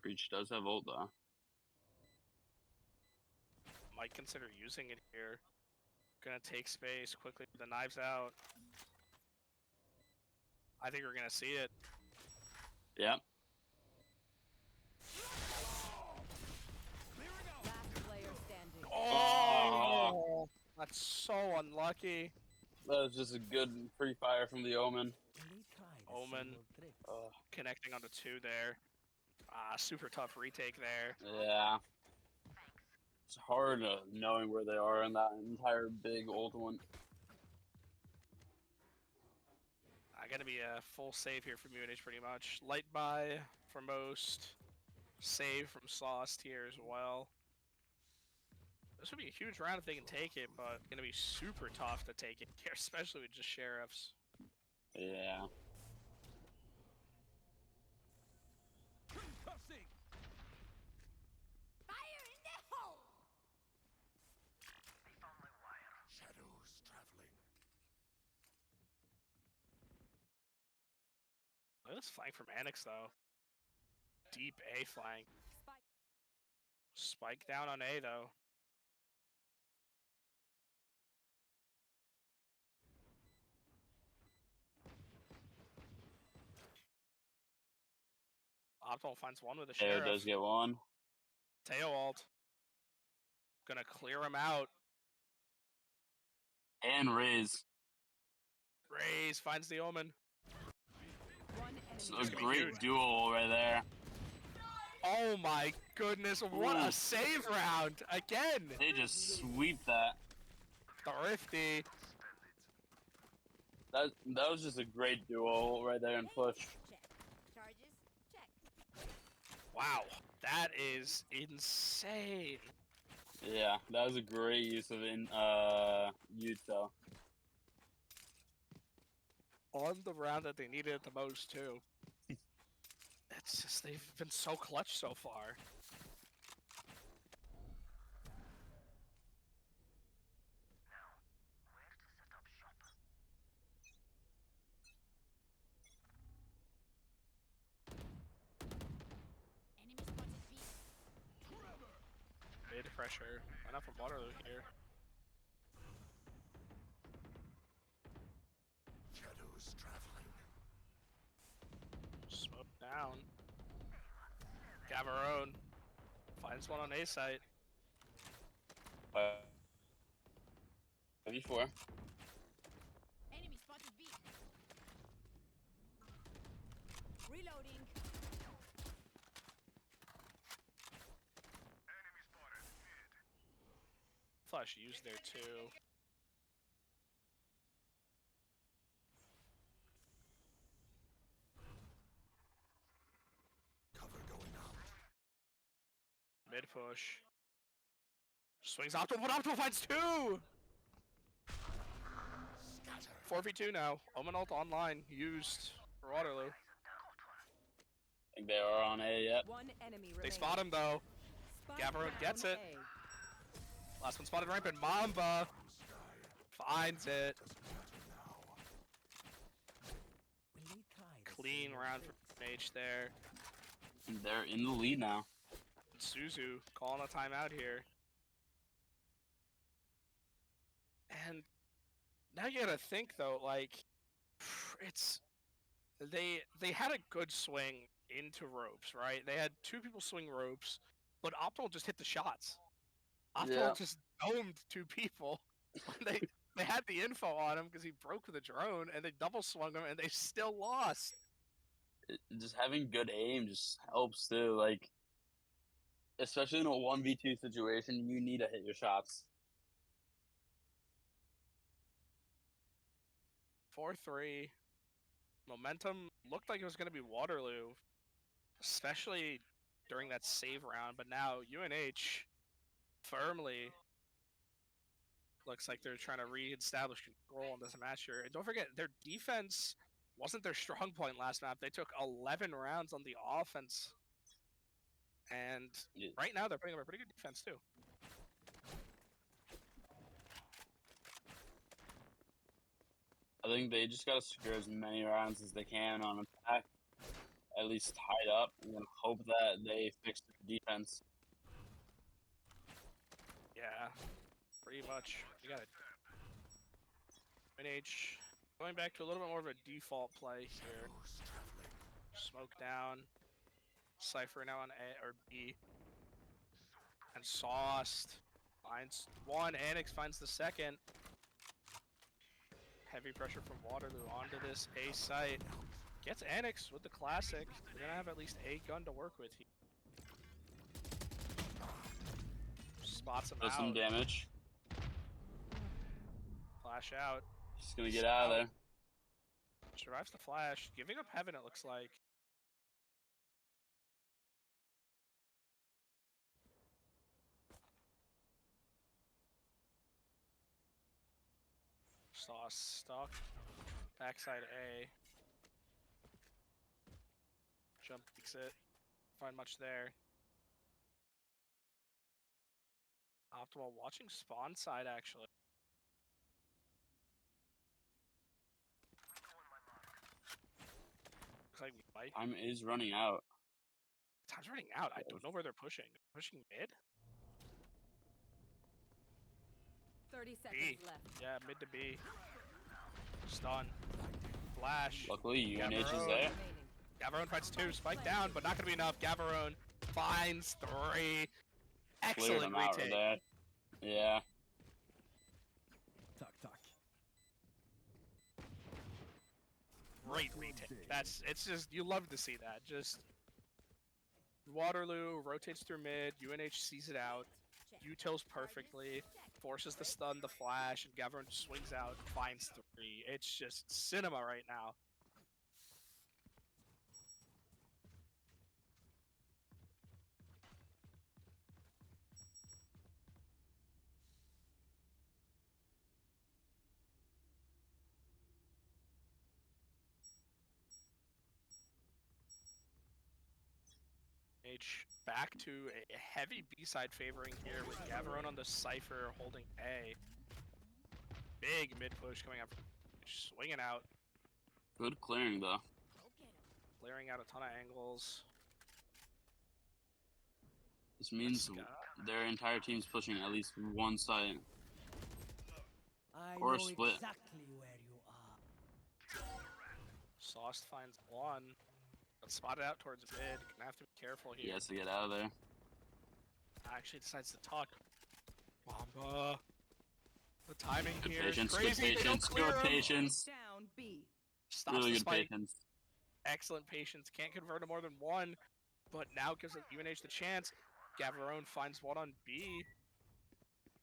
Breach does have ult though. Might consider using it here. Gonna take space quickly with the knives out. I think we're gonna see it. Yep. Last player standing. Oh, that's so unlucky. That was just a good free fire from the Omen. Will they try the Omen. same old trick? Connecting onto two there. Super tough retake there. Yeah. It's hard knowing where they are in that entire big old one. Gonna be a full save here from UNH pretty much. Light buy for most. Save from Sauce here as well. This would be a huge round if they can take it, but gonna be super tough to take it here, especially with just sheriffs. Yeah. Concussing. Fire in the hole! Shadows traveling. Look at this flank from Annex though. Deep A flank. Spike. Spike down on A though. Optimal finds one with a There sheriff. does get one. Teo ult. Gonna clear him out. And Riz. Raze finds the Omen. One It's enemy. a gonna be great huge. duel right there. Oh my goodness, what Ooh. a save round! Again! They just sweep that. Thrifty. That was just a great duel right there and push. Check. Charges? Check. Wow, that is insane. Yeah, that was a great use of Utah. On the round that they needed it the most too. It's just, they've been so clutch so far. Enemy spotted B. Mid pressure. Why not from Waterloo here? Shadows traveling. Smoke down. Gavarone finds one on A site. 54. Enemy spotted B. Reloading. Flash used there too. Cover going out. Mid push. Swings Optimal, but Optimal finds two! Scatter. 4v2 now. Omen ult online. Used for Waterloo. I think they are on A yet. One enemy They remaining. spot him though. Spike Gavarone down gets it. A. Last one spotted rampant. Mamba finds it. Will they try the Clean same round tricks? for Mage there. And they're in the lead now. Suzu calling a timeout here. And now you gotta think though, like it's they had a good swing into ropes, right? They had two people swing ropes, but Optimal just hit the shots. Optimal Yeah. just domed two people. They had the info on him because he broke the drone, and they double swung him, and they still lost. Just having good aim just helps too. Like, especially in a 1v2 situation, you need to hit your shots. 4-3. Momentum looked like it was going to be Waterloo, especially during that save round, but now UNH firmly looks like they're trying to re-establish control in this match here. And don't forget, their defense wasn't their strong point last map. They took 11 rounds on the offense. And Yeah. right now, they're putting up a pretty good defense, too. I think they just gotta secure as many rounds as they can on attack, at least tied up, and then hope that they fix their defense. Yeah, pretty much. You got it. NH going back to a little bit more of a default play here. Shadows traveling. Smoke down. Cypher now on A or B. And Sauced finds one. Annex finds the second. Heavy pressure from Waterloo onto this A site. Gets Annex with the classic. They're gonna have at least a gun to work with here. Spots him Does some out. damage. Flash out. Just gonna get out of there. Survives the flash. Giving up heaven, it looks like. Sauce stuck. Backside A. Jump peeks it. Find much there. Optimal watching spawn side actually. Looks like we might. Time is running out. Time's running out. I don't know where they're pushing. Pushing mid? 30 seconds B. left. Yeah, mid to B. Stun. Flash. Luckily, UNH is Gavarone. there. Remaining. Gavarone finds 2. Spike down, but not gonna be enough. Gavarone finds 3. Cleared Excellent him out right retake. there. Yeah. Tuck, tuck. Great retake. It's just, you love to see that. Just Waterloo rotates through mid, UNH sees it out, utills perfectly, forces the stun, the flash, and Gavarone swings out, finds 3. It's just cinema right now. H back to a heavy B-side favoring here with Gavarone on the Cypher holding A. Big mid push coming up from H, swinging out, Good clearing though. Go get 'em. clearing out a ton of angles. This means Let's go. their entire team's pushing at least one side. I Or a know split. exactly where you are. Sauce finds 1, but spotted out towards mid. Gonna have to be careful He here. has to get out of there. Actually decides to tuck. Bomba. The timing Good here is patience, crazy. good They don't patience, clear good him. patience. Down B. Stops Really the good spike. patience. Excellent patience. Can't convert to more than 1, but now gives UNH the chance. Gavarone finds 1 on B.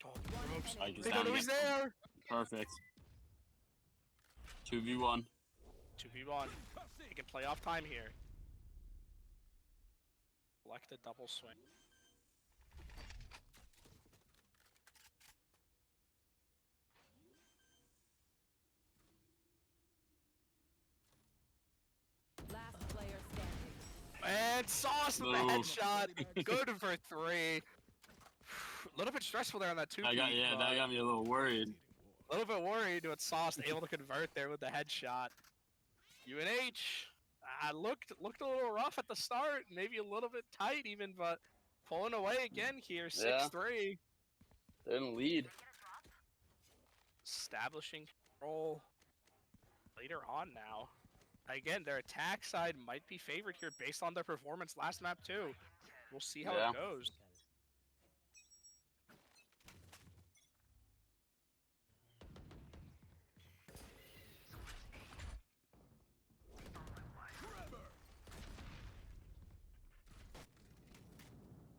Oh, the ropes. Spike is They down don't know he's again. there. Perfect. 2v1. 2v1. He can play off time here. Select a double swing. Last player standing. And Sauce with the Ooh. headshot. Good for 3. A little bit stressful there on that 2 That got me a little worried. A little bit worried with Sauce able to convert there with the headshot. UNH looked a little rough at the start, maybe a little bit tight even, but pulling away again here, 6-3. They're in the lead. Establishing control later on now. Again, their attack side might be favored here based on their performance last map too. We'll see how Yeah. it goes.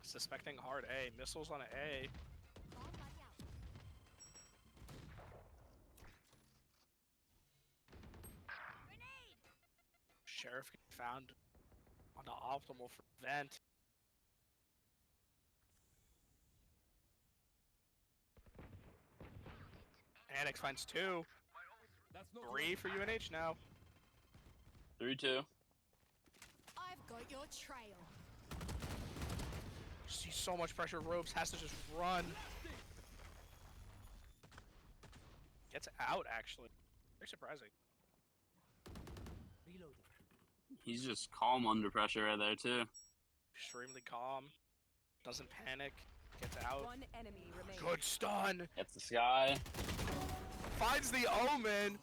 Suspecting hard A. Missiles on an A. Bomb buddy out. Grenade. Sheriff getting found on the optimal for vent. Annex finds 2. 3 for UNH now. 3-2. I've got your trail. See so much pressure. Ropes has to just run. Gets out actually. Very surprising. Reloading. He's just calm under pressure right there too. Extremely calm. Doesn't panic. Gets out. One enemy remaining. Good stun. Gets the sky. Finds the omen.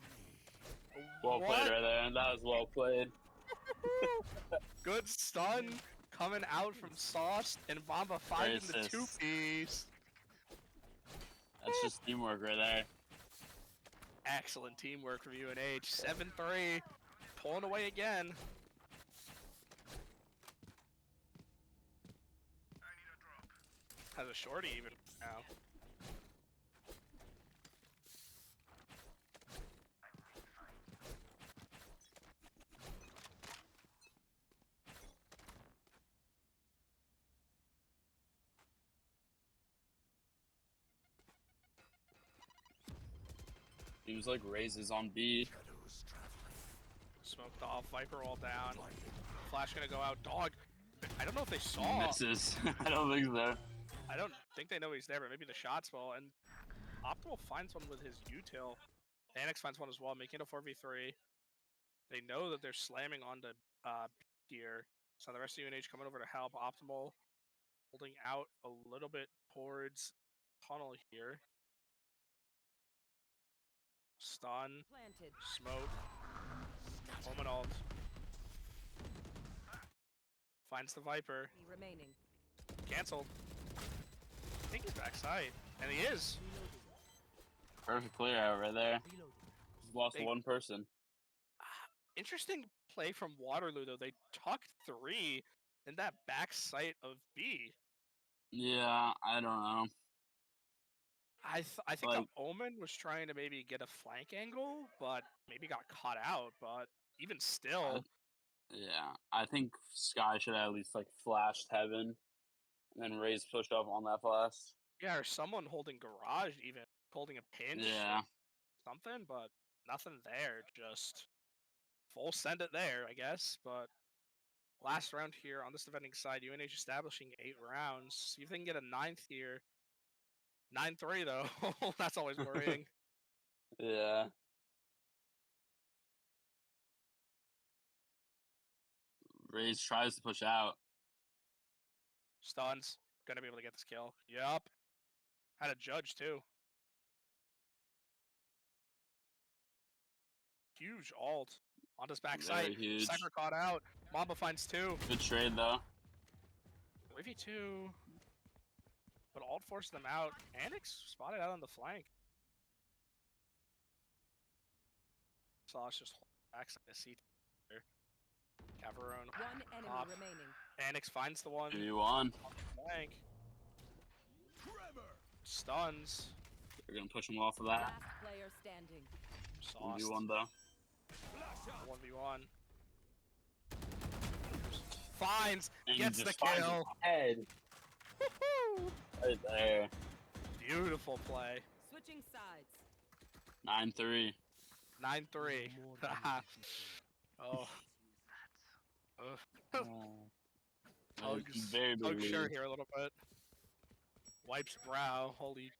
Well What? played right there. That was well played. Good stun coming out from Sauce and Bomba finding the assist. 2-piece. That's just teamwork right there. Excellent teamwork from UNH. 7-3. pulling away again. Has a shorty even now. Seems like raises on B. Shadows traveling. Smoked off, Viper all down. Flash gonna go out. Dog. I don't know if they saw. Misses. I don't think so. I don't think they know he's there, but maybe the shots fall. And Optimal finds one with his util. Annex finds one as well, making it a 4v3. They know that they're slamming onto here. So the rest of UNH coming over to help. Optimal holding out a little bit towards tunnel here. Stun, Planted. smoke, Omen ult. Finds the Viper. Enemy remaining. Cancelled. I think he's backside. And he is. Perfect clear out right there. Reloading. Just lost They- one person. Interesting play from Waterloo, though. They tucked 3 in that back sight of B. Yeah, I don't know. I think Like- the Omen was trying to maybe get a flank angle, but maybe got caught out. But even still, Yeah, I think Sky should have at least like flashed heaven, and then Raze pushed up on that flash. yeah, or someone holding garage, even holding a pinch, or Yeah, something, but nothing there. Just full send it there, I guess. But last round here on this defending side, UNH establishing 8 rounds. See if they can get a 9th here. 9-3 though. That's always worrying. yeah. Raze tries to push out. Stuns. Gonna be able to get this kill. Yup. Had a judge too. Huge ult. On his backside. Very huge. Cypher caught out. Mamba finds 2. Good trade though. 3v2. But ult forced them out. Annex spotted out on the flank. Sauce just backside the seat there. Cavarone. One enemy Off. remaining. Annex finds the one. 2v1. On the flank. Stuns. They're gonna push him off of that. Last player standing. Sauce. 2v1 though. 1v1. Finds. And Gets the just finds kill. his head Woohoo! right there. Beautiful play. Switching sides. 9-3. 9-3. No more damage. Oh. Ugh. Tugs, Very big Tugs shirt lead. here a little bit. Wipes brow. Holy.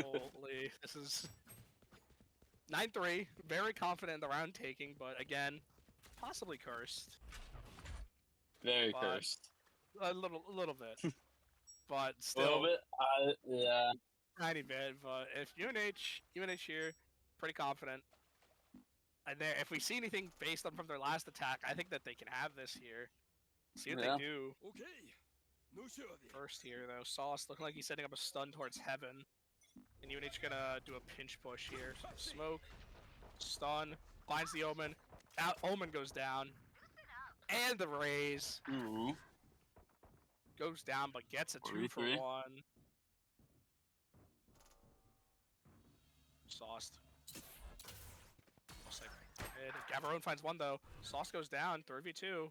Holy. This is 9-3. Very confident in the round taking, but again, possibly cursed. Very But- cursed. A little bit. But A still, little bit. Yeah. tiny bit. But if UNH here, pretty confident. And if we see anything based on from their last attack, I think that they can have this here. See what Yeah. they do Okay. No sure. first here, though. Sauce looking like he's setting up a stun towards heaven. And UNH gonna do a pinch push here. Smoke, stun, finds the Omen. Omen goes down. And the Raze Ooh. goes down, but gets a 2 for 43. 1. Sauced. Looks like Gavarone finds 1 though. Sauce goes down, 3v2.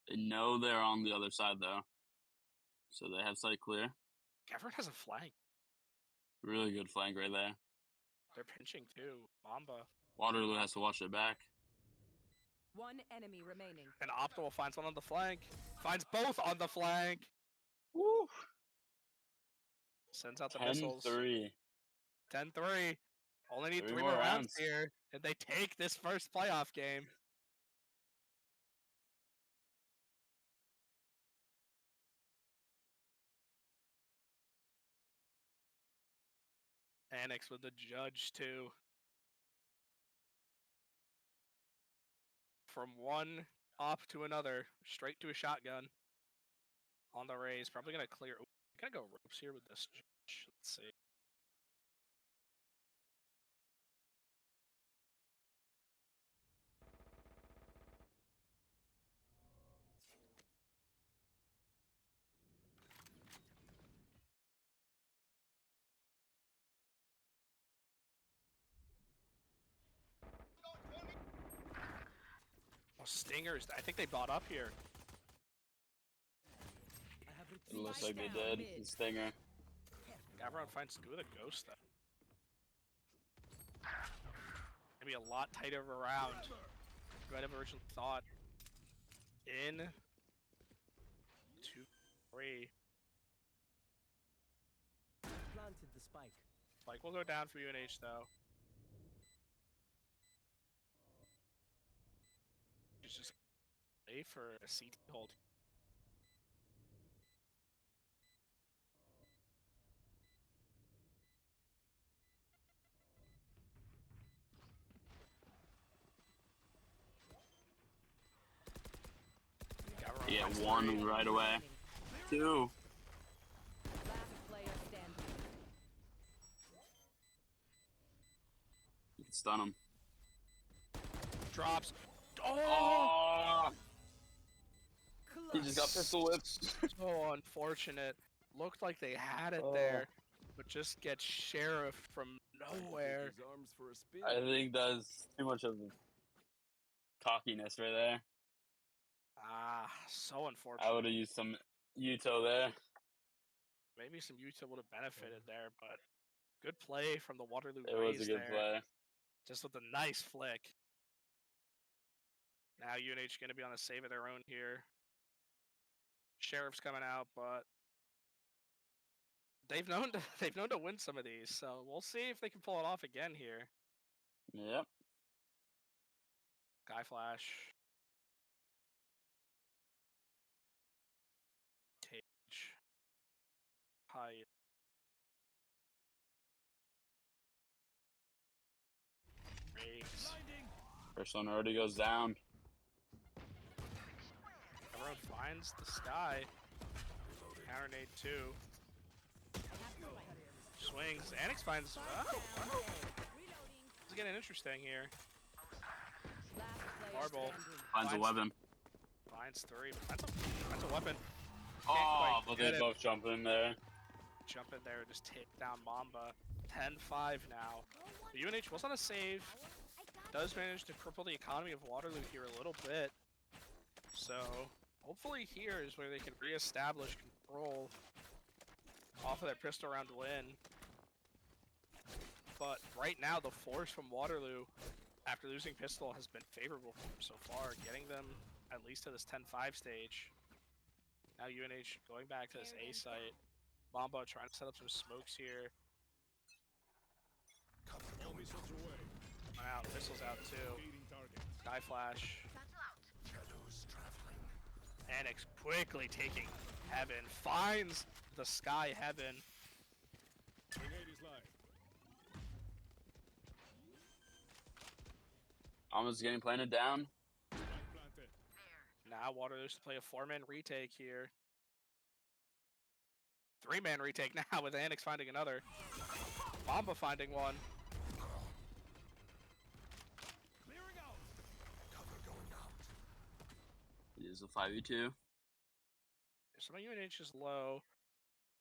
They know they're on the other side though, so they have sight clear. Gavarone has a flank. Really good flank right there. They're pinching too. Mamba. Waterloo has to watch it back. One enemy remaining. And Optimal finds 1 on the flank. Finds both on the flank. Woo! Sends out the missiles. 10-3. 10-3. Only need 3 3 more more rounds rounds. here. And they take this first playoff game. Annex with the judge too. From one op to another, straight to a shotgun. On the Raze, probably gonna clear. Ooh, gonna go ropes here with this judge. Let's see. Stingers. I think they bought up here. I have It retrieved looks like they down did. mid. The stinger. Everyone finds good with a ghost though. Maybe a lot tighter of a round. You might have originally thought. In 2, 3. planted the spike. Like we'll go down for UNH though. It's just A for a CT hold. Yeah, Finds one three. right away. Remaining. 2. Last player standing. You can stun him. Drops. Oh! Oh! He just got pistol whipped. So unfortunate. Looked like they had it Oh. there, but just gets Sheriff from nowhere. His arms for a spin. I think that's too much of cockiness right there. Ah, so I unfortunate. would have used some Uto there. Maybe some Utah would have benefited there, but good play from the Waterloo It was Rays a good there. play. Just with a nice flick. Now UNH going to be on a save of their own here. Sheriff's coming out, but they've known to win some of these, so we'll see if they can pull it off again here. Yep. Guy Flash. Tage. High. Rays. First one already goes down. Everyone finds the sky. Counter nade 2. Swings. Anix finds. Oh, wow. This is getting interesting here. Last player Marble. standing. Finds a weapon. Finds 3, but finds a weapon. Oh, quite but get they it. both jump in there. Jump in there, just take down Mamba. 10-5 now. The UNH was on a save. Does manage to cripple the economy of Waterloo here a little bit. So, hopefully here is where they can reestablish control off of their pistol round win. But right now, the force from Waterloo, after losing pistol, has been favorable for them so far, getting them at least to this 10-5 stage. Now UNH going back to this A site. Mamba trying to set up some smokes here. All missiles away. One out, missiles out too. Leading target. Sky Flash. Shadows traveling. Anix quickly taking Heaven. Finds the Sky Heaven. Grenade is live. Almost getting planted down. Light planted. Now Waterloo's to play a 4-man retake here. 3-man retake now with Anix finding another. Mamba finding one. Clearing out. Cover going out. It is a 5v2. Some of UNH is low,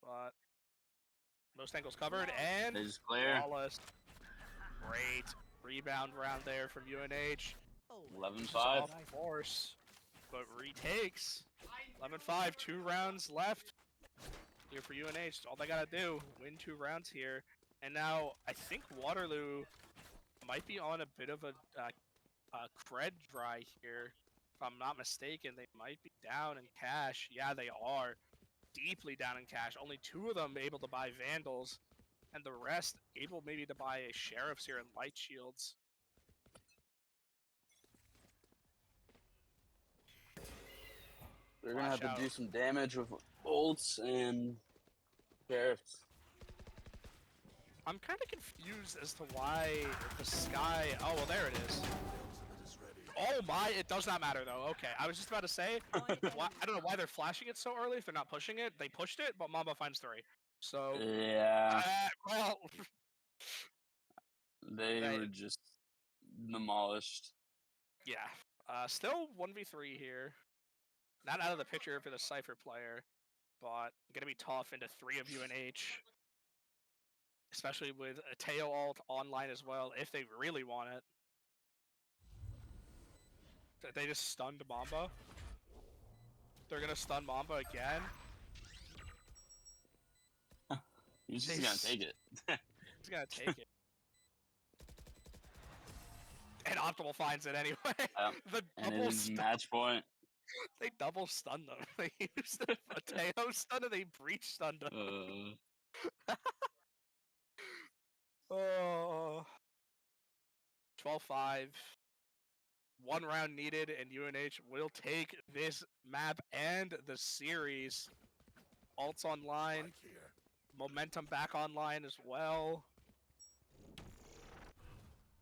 but most angles covered and They just clear. flawless. Great rebound round there from UNH. 11-5. Off force, but retakes. 11-5, 2 rounds left here for UNH. All they gotta do, win 2 rounds here. And now I think Waterloo might be on a bit of a cred dry here. If I'm not mistaken, they might be down in cash. Yeah, they are deeply down in cash. Only 2 of them able to buy Vandals, and the rest able maybe to buy Sheriffs here and Light Shields. We're gonna have Flash to do out. some damage with ults and sheriffs. I'm kind of confused as to why the Sky... Oh, well, there it is. Oh my, it does not matter though. Okay, I was just about to say, why, I don't know why they're flashing it so early if they're not pushing it. They pushed it, but Mamba finds 3. So, Yeah, well, they Right. were just demolished. yeah. Still 1v3 here. Not out of the picture for the Cypher player, but gonna be tough into 3 of UNH. Especially with a Teo ult online as well, if they really want it. They just stunned Mamba. They're gonna stun Mamba again. He's just They gonna s- take it. He's gonna take it. And Optimal finds it anyway. The And double it is stun. match point. They double stunned them. They used a Teo stun and they breach stunned them. Oh. 12-5. 1 round needed, and UNH will take this map and the series. Ults online. Right here. Momentum back online as well.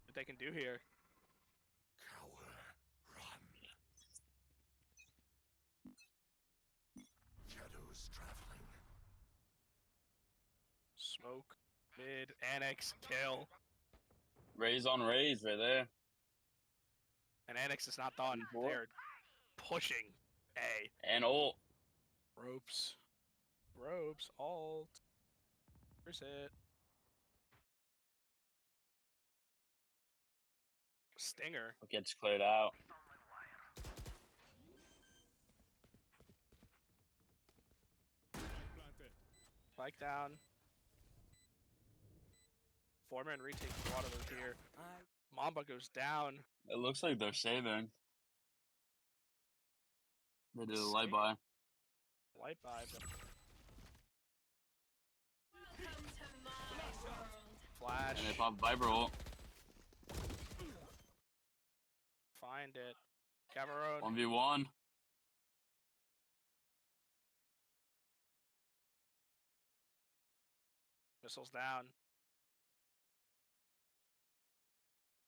What they can do here. Cower. Run. Shadows traveling. Smoke, mid, annex, kill. Raise on raise right there. And annex is not done. Four. They're pushing A. And ult. Ropes. Ropes, alt. Where's it? Stinger. Gets cleared out. Planted. Spike down. Foreman retakes Waterloo here. Mamba goes down. It looks like they're saving. They did a Save. light buy. Light buy. Flash. And they pop Viper ult. Find it. Cameron. 1v1. Missiles down.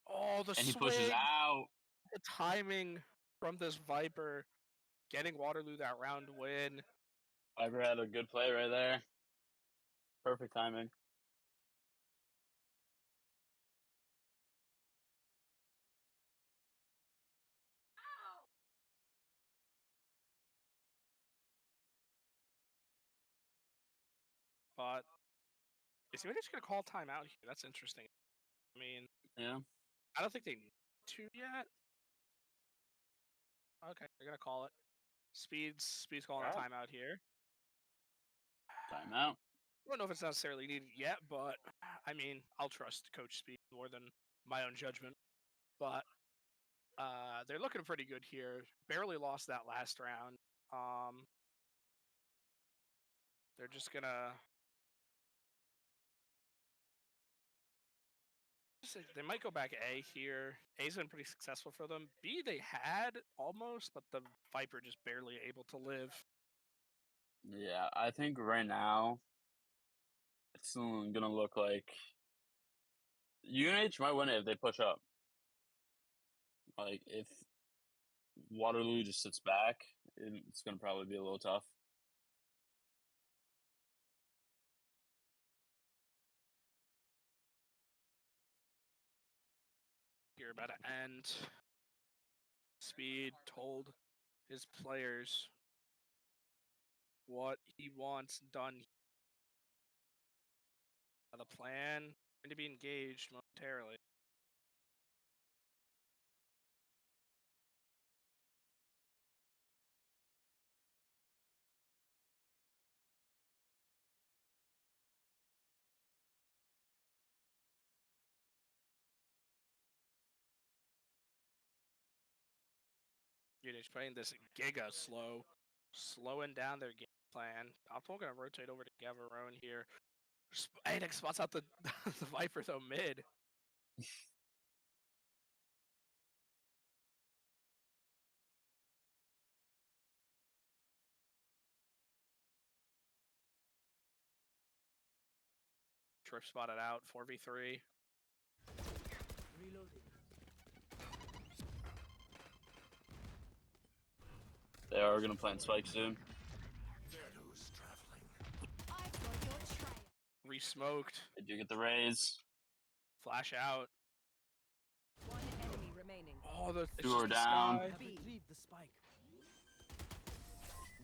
Oh, the And he swing. pushes out. The timing from this Viper. Getting Waterloo that round win. Viper had a good play right there. Perfect timing. But is he just gonna call timeout here? That's interesting. I mean, Yeah. I don't think they need to yet. Okay, they're gonna call it. Speed's calling a Alright. timeout here. Timeout. I don't know if it's necessarily needed yet, but I mean, I'll trust Coach Speed more than my own judgment. But they're looking pretty good here. Barely lost that last round. They're just gonna. They might go back A here. A's been pretty successful for them. B they had almost, but the Viper just barely able to live. Yeah, I think right now it's gonna look like UNH might win it if they push up. Like if Waterloo just sits back, it's gonna probably be a little tough. Here about to end. Speed told his players what he wants done. The plan going to be engaged momentarily. Unit's playing this giga slow, slowing down their game plan. Optimal gonna rotate over to Gavarone here. Adex spots out the the Viper though mid. Trip spotted out 4v3. Reloading. They are gonna plant Spike soon. Shadows traveling. I've got your trail. Re-smoked. They do get the raise. Flash out. One enemy remaining. Oh, it's Two just are the down. sky. Have retrieved the spike.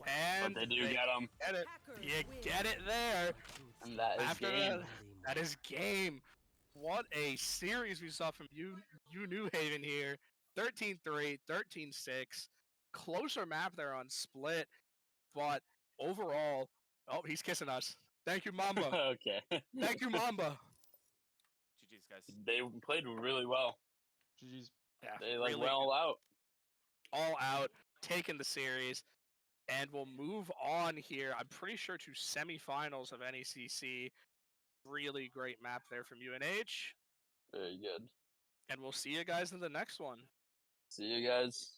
And But they do get them. get it. Hackers You win. get it there. And that is After game. that is game. What a series we saw from you New Haven here. 13-3, 13-6. Closer map there on Split, but overall, oh, he's kissing us. Thank you, Mamba. Okay. Thank you, Mamba. GG's, guys. They played really well. GG's. Yeah, They like really went all out. all out, taking the series, and we'll move on here. I'm pretty sure to semifinals of NECC. Really great map there from UNH, Very good. and we'll see you guys in the next one. See you guys.